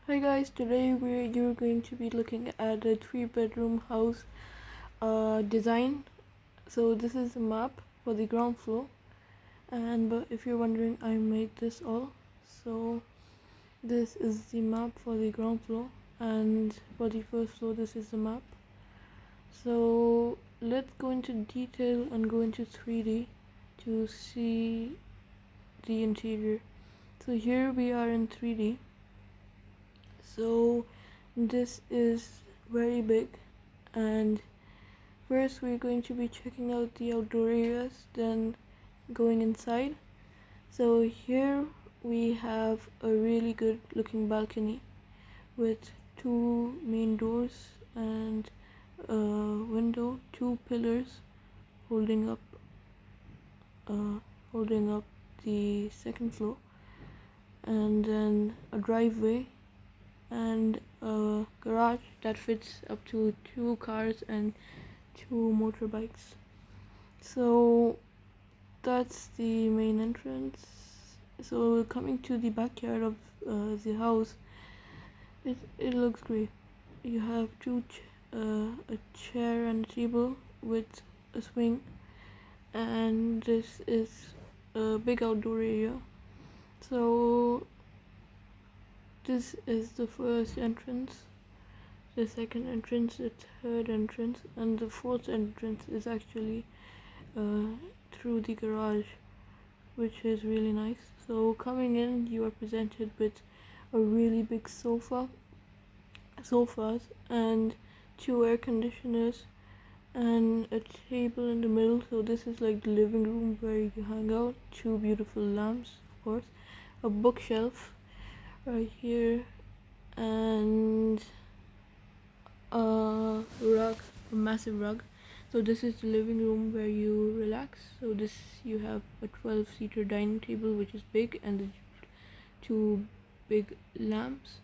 Hi guys, today you're going to be looking at a 3 bedroom house design. So this is the map for the ground floor, and but if you're wondering, I made this all. So this is the map for the ground floor, and for the first floor this is the map. So let's go into detail and go into 3D to see the interior. So here we are in 3D. So this is very big, and first we're going to be checking out the outdoor areas, then going inside. So here we have a really good looking balcony with 2 main doors and a window, 2 pillars holding up uh, holding up the second floor, and then a driveway and a garage that fits up to 2 cars and 2 motorbikes. So that's the main entrance. So coming to the backyard of the house, it looks great. You have a chair and a table with a swing, and this is a big outdoor area. So this is the first entrance, the second entrance, the third entrance, and the fourth entrance is actually uh, through the garage, which is really nice. So coming in, you are presented with a really big sofas, and 2 air conditioners, and a table in the middle. So this is like the living room where you hang out. 2 beautiful lamps, of course, a bookshelf right here, and a rug, a massive rug. So this is the living room where you relax. So this, you have a 12-seater dining table, which is big, and the 2 big lamps,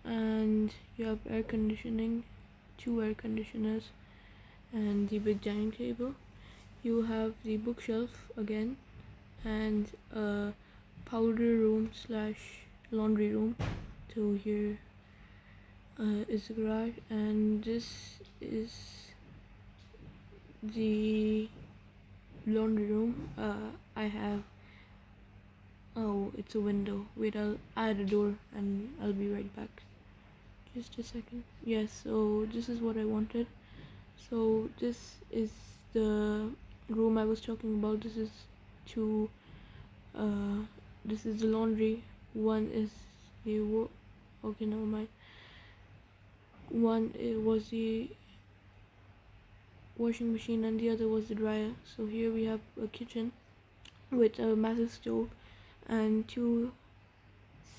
and you have air conditioning, 2 air conditioners, and the big dining table. You have the bookshelf again, and a powder room slash laundry room. So here is the garage, and this is the laundry room. I have, oh, it's a window. Wait, I'll add a door and I'll be right back. Just a second. Yes, so this is what I wanted. So this is the room I was talking about. This is two this is the laundry. One is the okay, never mind. One was the washing machine and the other was the dryer. So here we have a kitchen with a massive stove and 2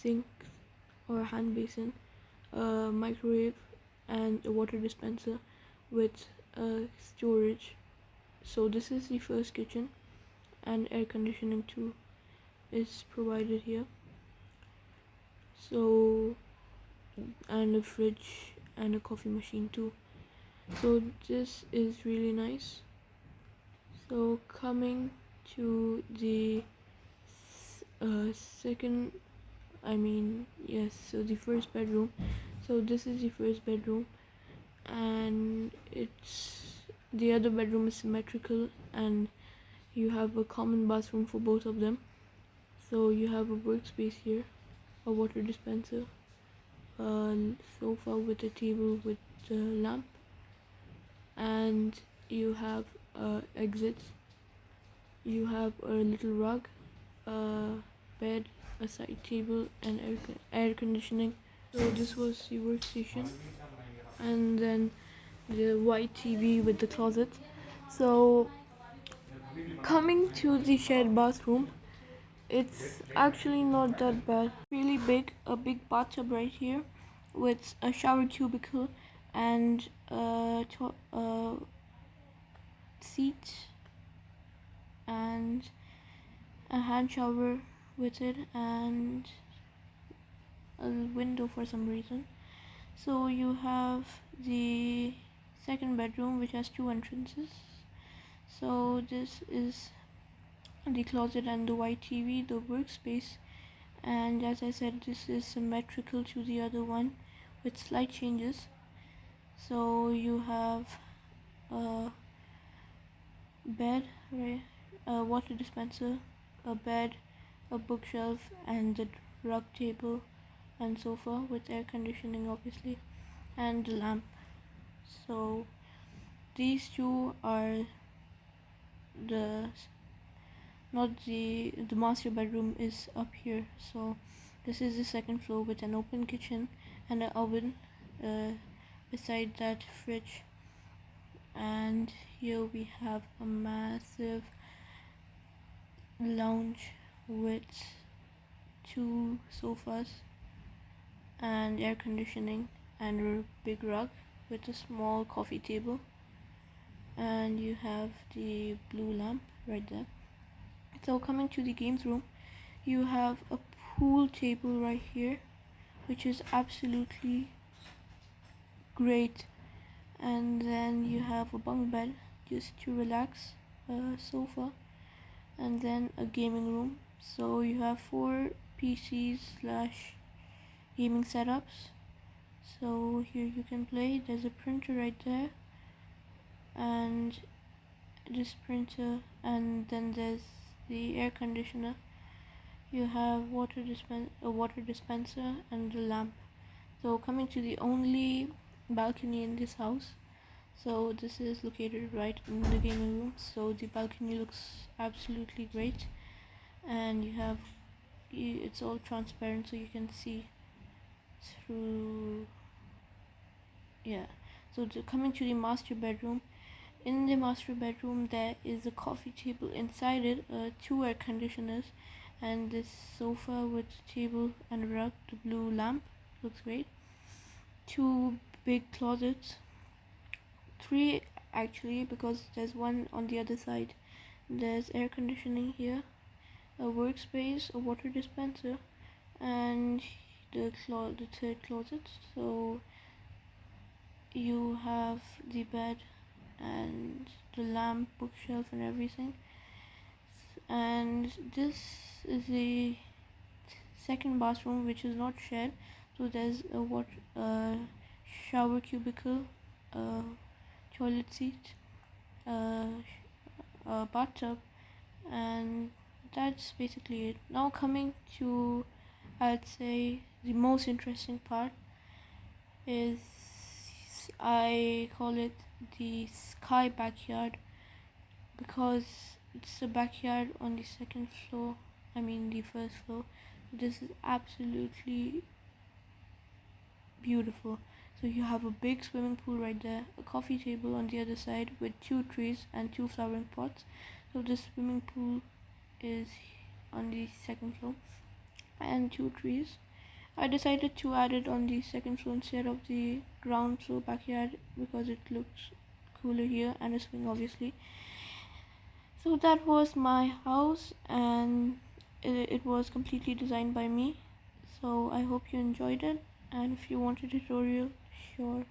sinks or hand basin, a microwave, and a water dispenser with storage. So this is the first kitchen, and air conditioning too is provided here. So, and a fridge and a coffee machine too. So this is really nice. So coming to the second, yes, so the first bedroom. So this is the first bedroom, and it's, the other bedroom is symmetrical, and you have a common bathroom for both of them. So you have a workspace here, a water dispenser, a sofa with a table with a lamp, and you have exits. You have a little rug, a bed, a side table, and air conditioning. So this was the workstation, and then the white TV with the closet. So coming to the shared bathroom, it's actually not that bad. Really big, a big bathtub right here with a shower cubicle and a seat and a hand shower with it, and a window for some reason. So you have the second bedroom, which has 2 entrances. So this is the closet and the white TV, the workspace, and as I said, this is symmetrical to the other one with slight changes. So you have a bed, right, a water dispenser, a bed, a bookshelf, and the rug table and sofa with air conditioning obviously, and the lamp. So these two are the not the master bedroom is up here. So this is the second floor with an open kitchen and an oven, beside that fridge, and here we have a massive lounge with two sofas and air conditioning and a big rug with a small coffee table, and you have the blue lamp right there. So coming to the games room, you have a pool table right here, which is absolutely great, and then you have a bunk bed just to relax, a sofa, and then a gaming room. So you have 4 PCs slash gaming setups. So here you can play. There's a printer right there, and this printer, and then there's the air conditioner. You have a water dispenser and a lamp. So coming to the only balcony in this house, so this is located right in the gaming room. So the balcony looks absolutely great, and it's all transparent so you can see through. Yeah. So coming to the master bedroom, in the master bedroom there is a coffee table, inside it 2 air conditioners, and this sofa with table and rug. The blue lamp looks great. 2 big closets, 3 actually, because there's one on the other side. There's air conditioning here, a workspace, a water dispenser, and the third closet. So you have the bed and the lamp, bookshelf, and everything. And this is the second bathroom, which is not shared. So there's a shower cubicle, a toilet seat, a bathtub, and that's basically it. Now coming to, I'd say, the most interesting part is, I call it the sky backyard, because it's a backyard on the second floor, I mean the first floor. This is absolutely beautiful. So you have a big swimming pool right there, a coffee table on the other side with 2 trees and 2 flowering pots. So the swimming pool is on the second floor, and 2 trees. I decided to add it on the second floor instead of the ground floor backyard because it looks cooler here, and a swing obviously. So that was my house, and it was completely designed by me. So I hope you enjoyed it, and if you want a tutorial, sure,